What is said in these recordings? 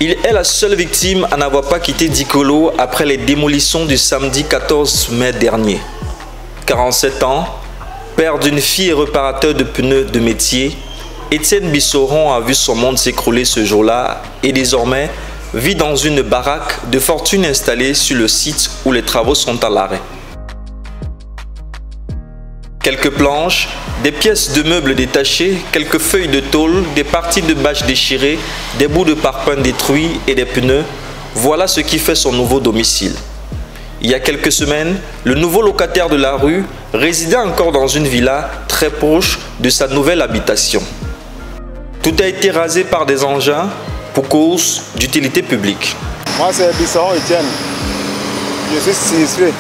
Il est la seule victime à n'avoir pas quitté Dikolo après les démolitions du samedi 14 mai dernier. 47 ans, père d'une fille et réparateur de pneus de métier, Étienne Bissoron a vu son monde s'écrouler ce jour-là et désormais vit dans une baraque de fortune installée sur le site où les travaux sont à l'arrêt. Quelques planches, des pièces de meubles détachées, quelques feuilles de tôle, des parties de bâches déchirées, des bouts de parpaing détruits et des pneus, voilà ce qui fait son nouveau domicile. Il y a quelques semaines, le nouveau locataire de la rue résidait encore dans une villa très proche de sa nouvelle habitation. Tout a été rasé par des engins pour cause d'utilité publique. Moi c'est Bissoron Étienne. Je suis sinistré.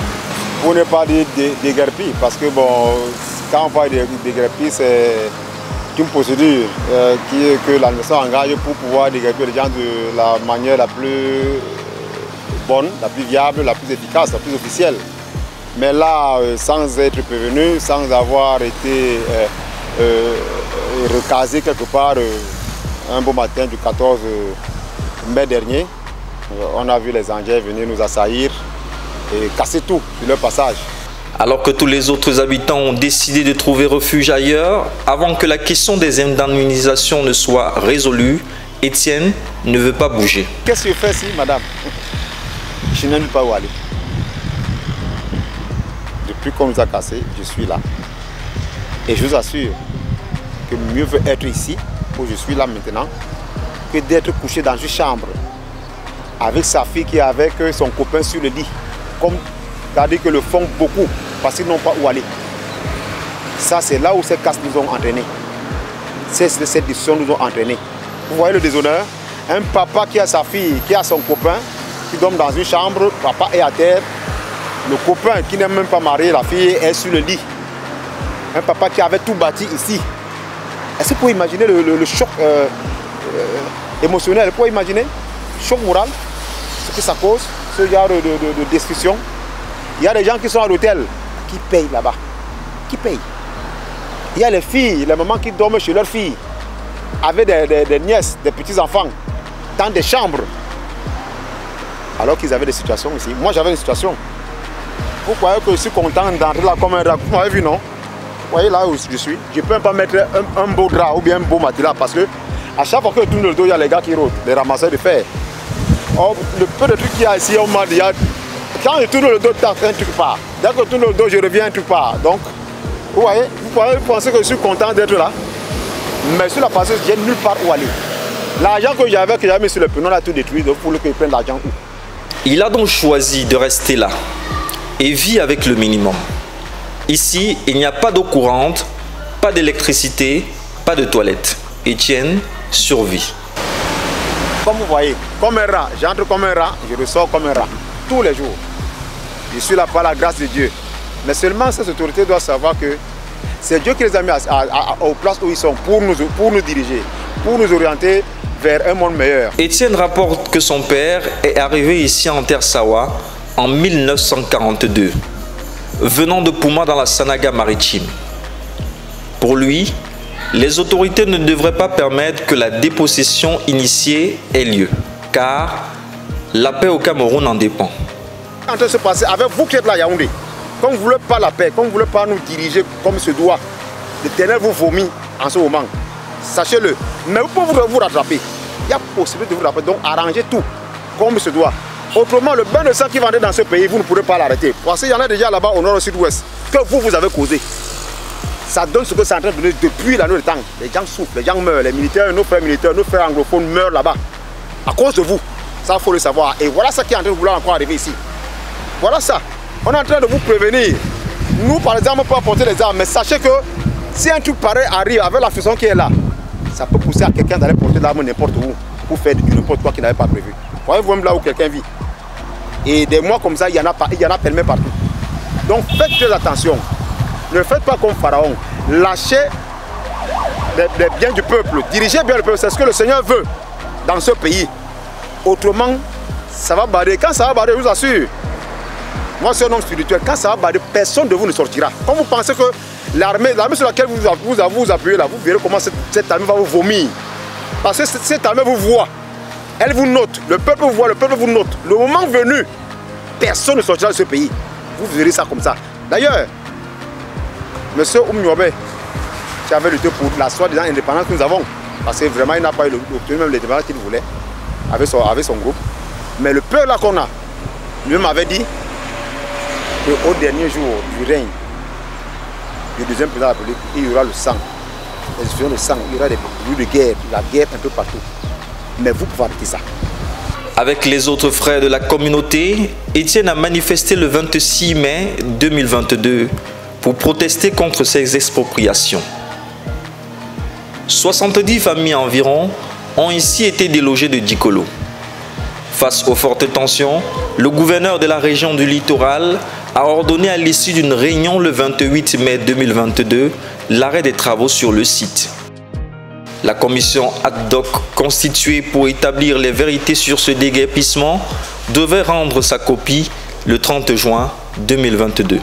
Pour ne pas dire déguerpi, parce que bon, quand on parle de déguerpi, c'est une procédure que l'administration engage pour pouvoir déguerpir les gens de la manière la plus bonne, la plus viable, la plus efficace, la plus officielle. Mais là, sans être prévenu, sans avoir été recasé quelque part un beau matin du 14 mai dernier, on a vu les engins venir nous assaillir et casser tout sur leur passage. Alors que tous les autres habitants ont décidé de trouver refuge ailleurs, avant que la question des indemnisations ne soit résolue, Étienne ne veut pas bouger. Qu'est-ce que je fais ici, madame? Je n'ai pas où aller. Depuis qu'on nous a cassé, je suis là. Et je vous assure que mieux vaut être ici, où je suis là maintenant, que d'être couché dans une chambre avec sa fille qui est avec son copain sur le lit. Comme c'est-à-dire que le font beaucoup parce qu'ils n'ont pas où aller. Ça, c'est là où ces casses nous ont entraînés. Cette décision nous ont entraînés. Vous voyez le déshonneur? Un papa qui a sa fille, qui a son copain, qui dorment dans une chambre, papa est à terre. Le copain qui n'est même pas marié, la fille est sur le lit. Un papa qui avait tout bâti ici. Est-ce que vous pouvez imaginer le choc émotionnel? Vous pouvez imaginer? Choc moral, ce que ça cause, ce genre de destruction. Il y a des gens qui sont à l'hôtel, qui payent là-bas. Qui payent? Il y a les filles, les mamans qui dorment chez leurs filles, avec des nièces, des petits-enfants, dans des chambres. Alors qu'ils avaient des situations ici. Moi, j'avais une situation. Vous croyez que je suis content d'entrer là comme un drap? Vous m'avez vu, non? Vous voyez là où je suis? Je ne peux même pas mettre un beau drap ou bien un beau matelas parce que à chaque fois que je tourne le dos, il y a les gars qui rôdent, les ramasseurs de fer. Or, le peu de trucs qu'il y a ici, on m'a dit, quand je tourne le dos, un truc part. Dès que je tourne le dos, je reviens, un truc part. Donc, vous voyez, vous pensez que je suis content d'être là? Mais sur la passeuse, j'ai nulle part où aller. L'argent que j'avais mis sur le pneu, on l'a tout détruit, donc pour le que je prenne l'argent où? Il a donc choisi de rester là et vit avec le minimum. Ici, il n'y a pas d'eau courante, pas d'électricité, pas de toilette. Étienne survit. Comme vous voyez, comme un rat, j'entre comme un rat, je ressors comme un rat, tous les jours. Je suis là par la grâce de Dieu. Mais seulement ces autorités doivent savoir que c'est Dieu qui les a mis aux places où ils sont pour nous diriger, pour nous orienter vers un monde meilleur. Étienne rapporte que son père est arrivé ici en Terre Sawa en 1942, venant de Pouma dans la Sanaga maritime. Pour lui, les autorités ne devraient pas permettre que la dépossession initiée ait lieu, car la paix au Cameroun en dépend. En train de se passer avec vous qui êtes là à Yaoundé, comme vous ne voulez pas la paix, comme vous ne voulez pas nous diriger comme se doit, l'Éternel vous vomit en ce moment. Sachez-le, mais vous pouvez vous rattraper. Il y a possibilité de vous rattraper, donc arrangez tout comme se doit. Autrement, le bain de sang qui va entrer dans ce pays, vous ne pourrez pas l'arrêter. Parce qu'il y en a déjà là-bas au nord, au sud-ouest, que vous avez causé. Ça donne ce que c'est en train de donner depuis la nuit de temps. Les gens souffrent, les gens meurent, les militaires, nos frères anglophones meurent là-bas. À cause de vous. Ça, il faut le savoir. Et voilà ça qui est en train de vouloir encore arriver ici. Voilà ça. On est en train de vous prévenir. Nous, par exemple, on peut apporter les armes, mais sachez que si un truc pareil arrive avec la façon qui est là, ça peut pousser à quelqu'un d'aller porter l'arme n'importe où pour faire n'importe quoi qu'il n'avait pas prévu. Voyez-vous même là où quelqu'un vit. Et des mois comme ça, il y en a pêle-mêle partout. Donc faites très attention. Ne faites pas comme Pharaon. Lâchez les biens du peuple. Dirigez bien le peuple. C'est ce que le Seigneur veut dans ce pays. Autrement, ça va barrer. Quand ça va barrer, je vous assure. Moi, je suis un homme spirituel. Quand ça va barrer, personne de vous ne sortira. Quand vous pensez que l'armée sur laquelle vous appuyez là, vous verrez comment cette armée va vous vomir. Parce que cette armée vous voit. Elle vous note, le peuple vous voit, le peuple vous note. Le moment venu, personne ne sortira de ce pays. Vous verrez ça comme ça. D'ailleurs, M. Oumniobé, qui avait lutté pour la soi-disant indépendance que nous avons, parce que vraiment il n'a pas obtenu même l'indépendance qu'il voulait avec son groupe. Mais le peuple là qu'on a, lui-même avait dit qu'au dernier jour du règne du deuxième président de la République, il y aura le sang, les explosions de sang, il y aura des bruits de guerre, la guerre un peu partout. Mais vous pouvez arrêter ça. Avec les autres frères de la communauté, Étienne a manifesté le 26 mai 2022 pour protester contre ces expropriations. 70 familles environ ont ici été délogées de Dikolo. Face aux fortes tensions, le gouverneur de la région du littoral a ordonné à l'issue d'une réunion le 28 mai 2022 l'arrêt des travaux sur le site. La commission ad hoc constituée pour établir les vérités sur ce déguerpissement devait rendre sa copie le 30 juin 2022.